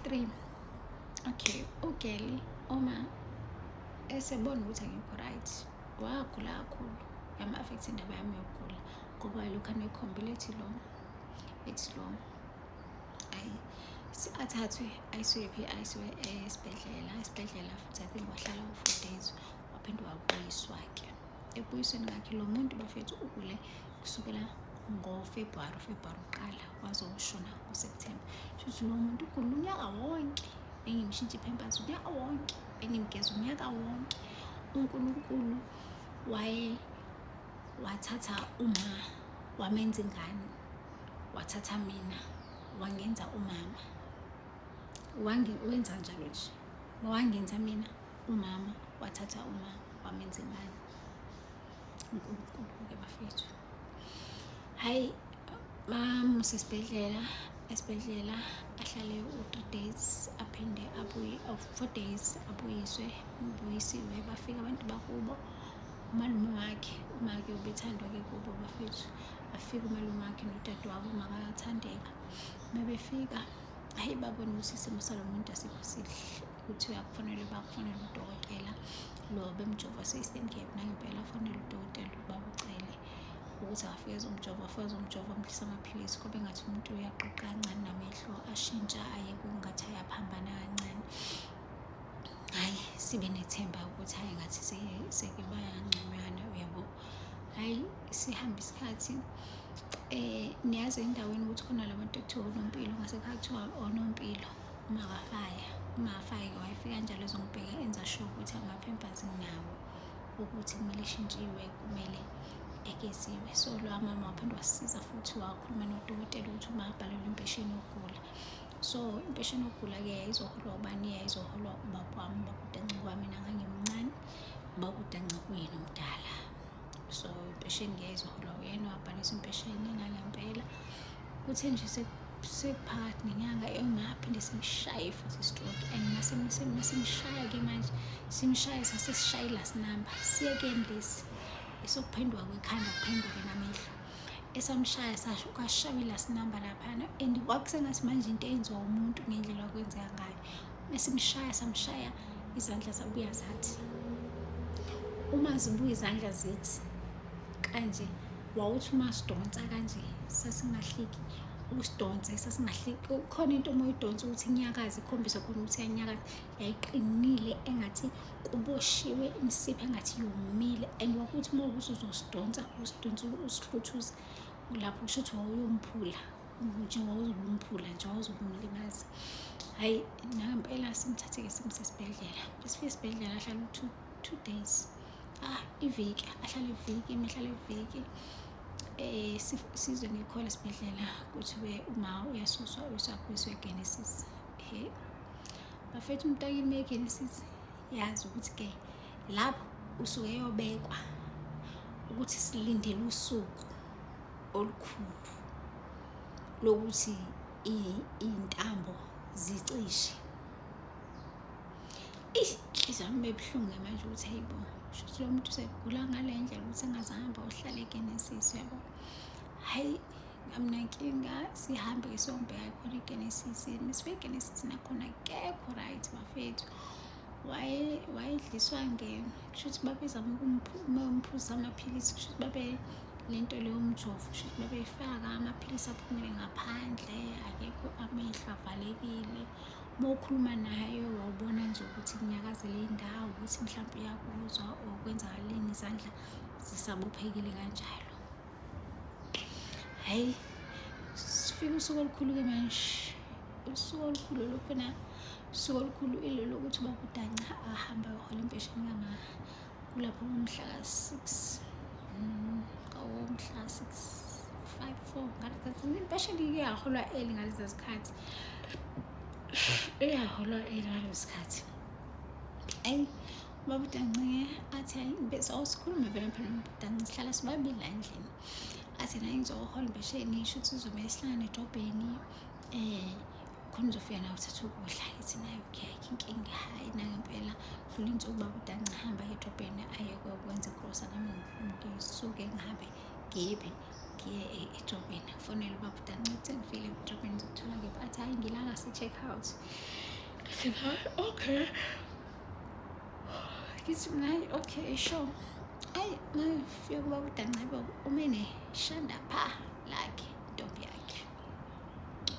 3. Okay, ugeli uma esebona ukuthi angikho right, wagula kakhulu, yama-affect indaba yami yokugula, ngoba lokhu anekhombile ethi lo athathwe ayisiwe esibhedlela futhi I think wahlala u-4 days, waphinde wabuyiswa-ke. Ebuyisweni kwakhe lo muntu bafethu ugule kusukela ngoFebruwari uqala wazoshona ngoSepthemba. Shuthi lo muntu ugula unyaka wonke, bengimshintsha i-pampers unyaka wonke, bengimgeza unyaka wonke. uNkulunkulu wathatha wamenza ingane, wathatha mina wangenza umama. Wenza njalo nje, wangenza mina umama, wathatha umama wamenza ingane. uNkulunkulu-ke bafethu. Hhayi, bamusa esibhedlela ahlale u-3 days, aphinde 4 days buyisiwe. Bafika abantu bakubo, umalume wakhe, uma-ke ubethandwa-ke kubo bafethu. Afika umalume wakhe nodadewabo makathandeka. Mabefika, hhayi babona ukuthi isimo salo muntu asikho sihle, ukuthi kufanele bakufonele udokotela lo bemjova se-Eastern Cape. Nangempela afonele udokotela babucele ukuthi afike ezomjova amhlisa amaphilisi, kube ngathi umuntu uyaqoqa kancane namehlo ashintsha aye kungathi ayaphambana kancane. Hhayi, sibe nethemba ukuthi hhayi ngathi seke bayangconywana, uyabo. Hhayi, sihamba isikhathi, niyazi endaweni ukuthi khona labantu ekuthiwa onompilo, ngase kuthiwa onompilo umafaya wayefika njalo ezongibheka, enza sure ukuthi ama-pampers nginawo, ukuthi kumele eshintshiwe, kumele egeziwe. So lo mama waphinde wasisiza futhi, wakhuluma nodokotela ukuthi uma abhalelwe impesheni yokugula. So impesheni yokugula-ke yayizoholwa ubani? Yayizoholwa ubaba wami, ubabudanca kwami, mina ngangimncane, ubabudanca kuyena omdala. So impesheni yayizoholwa uyena, wabhalisa impesheni nangempela. Kuthe nje sekuphakathi nenyanga engaphinde simshaye futhi i-stroke, and masimshaya-ke manje simshaya sasesishaye last number, siye-ke lesi esokuphenduka kwekhanda, kuphenduke namehlo. Esamshaya kwashaywa i-last number laphana, and kwakusengathi manje into eyenziwa umuntu ngendlela okwenzeka ngayo. Mesimshaya samshaya, izandla zabuya zathi. Uma zibuya izandla zithi kanje, wawuthi uma sidonsa kanje sasingahliki, usidonse sasingahliki. Khona into uma uyidonsa ukuthi inyakazi, ikhombisa khona ukuthi iyanyakaza, yayiqinile engathi kuboshiwe imisipha engathi yomile. And wakuthi uma ukuthi uzosidonsa usihluthuze, lapho kusho ukuthi wawuyomphula, nje wawuzobumphula nje, wawuzobumlimaza. Hhayi, nangempela simthathe-ke simse esibhedlela. Sifike esibhedlela ahlala 2 days, iviki, ahlala iviki, imehlala iviki. Sizwe ngikhola esibhedlela kuthiwe uma uyasuswa uyiswa eGenesis. Bafethu umntakini eGenesis, yazi ukuthi-ke lapho usuke eyobekwa ukuthi silindele usuku olukhulu lokuthi iy'ntambo zicishe. Inhliziyo yami ebuhlungu manje ukuthi hayibo, shuthi lo muntu segula ngale ndlela ukuthi engazahamba ohlala eGenesis, yabo. Hhayi, ngamnankinga, sihambe-ke siyombheka khona eGenesis. Mesifike eGenesis nakhona akekho right bafethu, wayedliswa kushuthi babezama ukumphuza amaphilisi, kushuthi babe lento leyo umjovo, kushuthi babefaka amaphilisi aphumele ngaphandle, akekho, amehlo avalekile. Uma ukhuluma naye wawubona nje ukuthi kunyakazela indawo, ukuthi mhlawumbe uyakuzwa okwenzakaleni, izandla zisabophekile kanjalo. Hhayi, sifike usuku olukhulu-ke manje, usuku olukhulu lokhona, usuku olukhulu ilo lokuthi ubabudanca ahamba ayohola impesheni kulapho ngomhla ka-6, ngomhla ka-6/5/4 ngalezi impesheni-ke yaholwa early ngalezi zikhathi, iyaholwa early ngaleso sikhathi. Hhayi, ubabudanca-ke athi hayi, sikhulume vele phela nobudanca, sihlala sibabili la endlini. Athi naye ngizohola impesheni, shuthi uzomele sihlangane edrobheni, khona uzofika nawe uthathe ukudla. Ithi naye okay, ayikho inkinga. Hhayi, nangempela dlula insuku ubabudanca ahamba edrobheni ayekwenza igrosa, nami ngisuke ngihambe ngiyiphi ngiye ejobeni fonele ubaba uDancile sengifile ejobeni ngizothola ngiphi athi hayi ngilanga se-check out okay ngithi mina okay sure ayi ngifike kubaba uDancile umene shanda pha lakhe intombi yakhe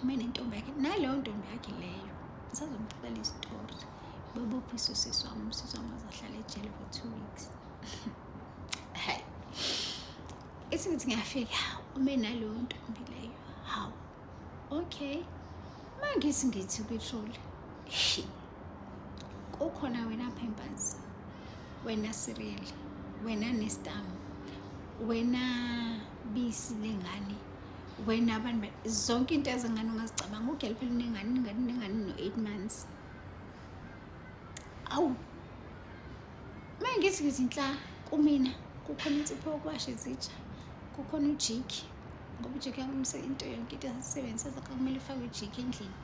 umene intombi yakhe naleyo ntombi yakhe leyo ngisazomxoxela isitori bebophiswa usisi wami azahlala ejele for 2 weeks hayi ngithi ngiyafika ume naleyo ntombi leyo hawu okay mangithi petrol kukhona wena Pampers wena cereal wena Nestam wena bisi lengane wena abantu zonke into ezingane ungazicabanga ugel phela nengane no 8 months awu mangithi ngizinhla kumina kukhona insipho yokuwasha izitsha kukhona ujiki ngoba ujiki yangumse into yonke into esisebenzisa kumele ifakwe ujiki endlini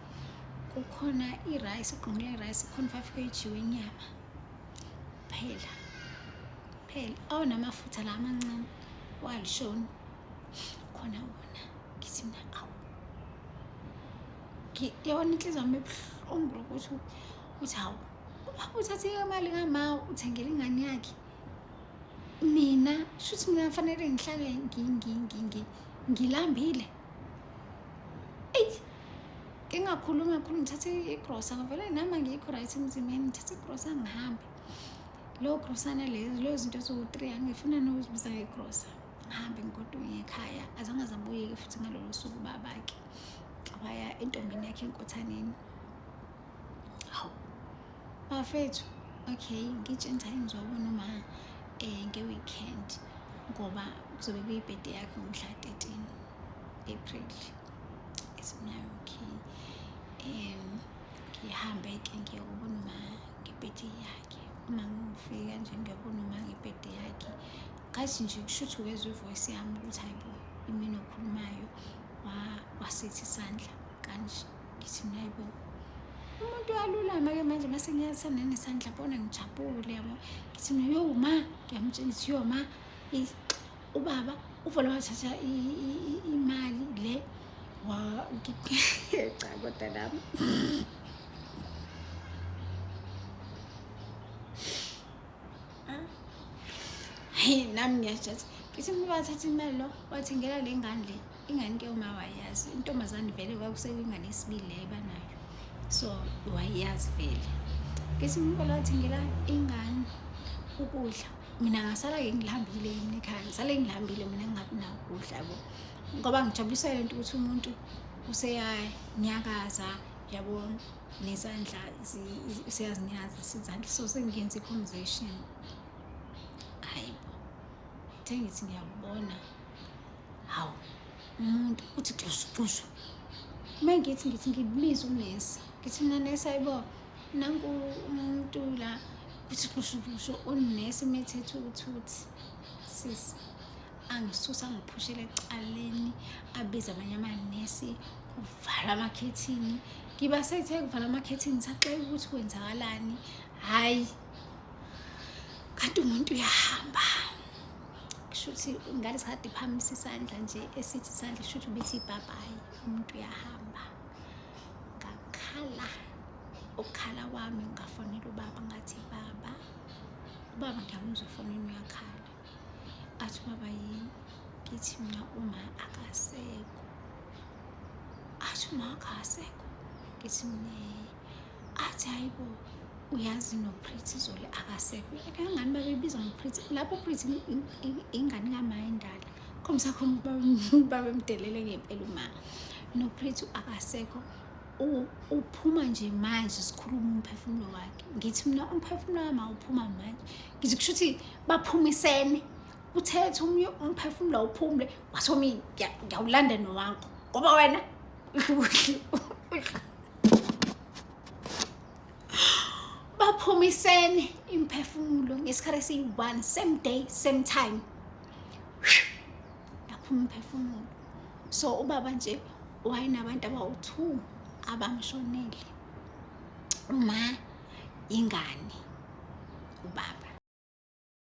kukhona irice uqongile irice khona 5 kg wenyama phela awunamafutha la amancane walishoni khona wona ngithi mina awu yabona inhliziyo yami ebuhlungu ukuthi hawu ubaba uthathe imali ngama uthengele ingane yakhe mina shuthi mina kufanele ngihlale ngilambile ngingakhuluma ngithathe igrosa ngavela nami ngikho right emzimeni ngithathe igrosa ngihambe lo grosana lezo zinto zo-3 angifuna nokuzibiza ngegrosa ngihambe ngigoduke ekhaya azange zambuyeke futhi ngalolo suku babakhe waya entombini yakhe enkothaneni hawu bafethu okay ngitshentsha inzwa wabona uma nge-weekend ngoba kuzobe kuyibirthday yakhe ngomhla 13 April isinayo okay ngihambe-ke ngiyokubona uma nge-birthday yakhe uma ngifika nje ngiyobona uma nge-birthday yakhe ngathi nje kushuthi ukezwa ivoice yami ukuthi hayibo imina okhulumayo wasithi isandla kanje ngithi mina hayibo umuntu uyalulama-ke manje mase ngiyasana nesandla bona ngijabule yabo ngithi mina yo ma ngiyamtshela yo ma ubaba uvela wathatha imali le cha kodwa nami nami ngiyajathi ngithi mina wathatha imali lo wathengela le ngane le ingane ke uma wayazi intombazane vele kwakuseyingane yesibili le banayo so wayazi vele ngithi mina wathengela ingane ukudla mina ngasala-ke ngilambile mina ekhaya ngisale ngilambile mina ngingabi nakudla yabo ngoba ngijabuliswa lento ukuthi umuntu useyanyakaza yabo nezandla useyazinyaza izandla so sengiyenza i-conversation hayibo ngithi ngiyabona hawu umuntu uthi xushu mangithi ngibiza unesi ngithi mina nesi hayibo nanku umuntu la kuthi xushu unesi methethe ukuthi sisi angisusa ngiphushele ecaleni abiza abanye amanesi kuvala amakhethini ngiba sethe kuvala amakhethini saxela ukuthi kwenzakalani hayi kanti umuntu uyahamba kushuthi ingane sikade iphakamisa isandla nje esithi isandla shuthi ubithi ibhabhayi umuntu uyahamba ngakhala ukukhala kwami ngafonela ubaba ngathi ubaba ngiyamuzwa efonini uyakhala athi ubaba yini ngithi mina uma akasekho athi uma akasekho ngithi mina athi hayibo uyazi noPretty Zoli akasekho ngani babebiza ngoPretty lapho Pretty ingane kamama endala khomisa khona baba emdelele ngempela uma noPretty akasekho uphuma nje manje sikhuluma umphefumulo wakhe ngithi mina umphefumulo wami awuphuma manje ngithi kushuthi baphumisene uthethe umnye umphefumulo awuphumule wathi mina ngiyawulanda nowakho ngoba wena baphumisene imphefumulo ngesikhathi esiyi-1 same day same time yaphuma umphefumulo so ubaba nje wayenabantu abawu-2 abamshonele uma ingane ubaba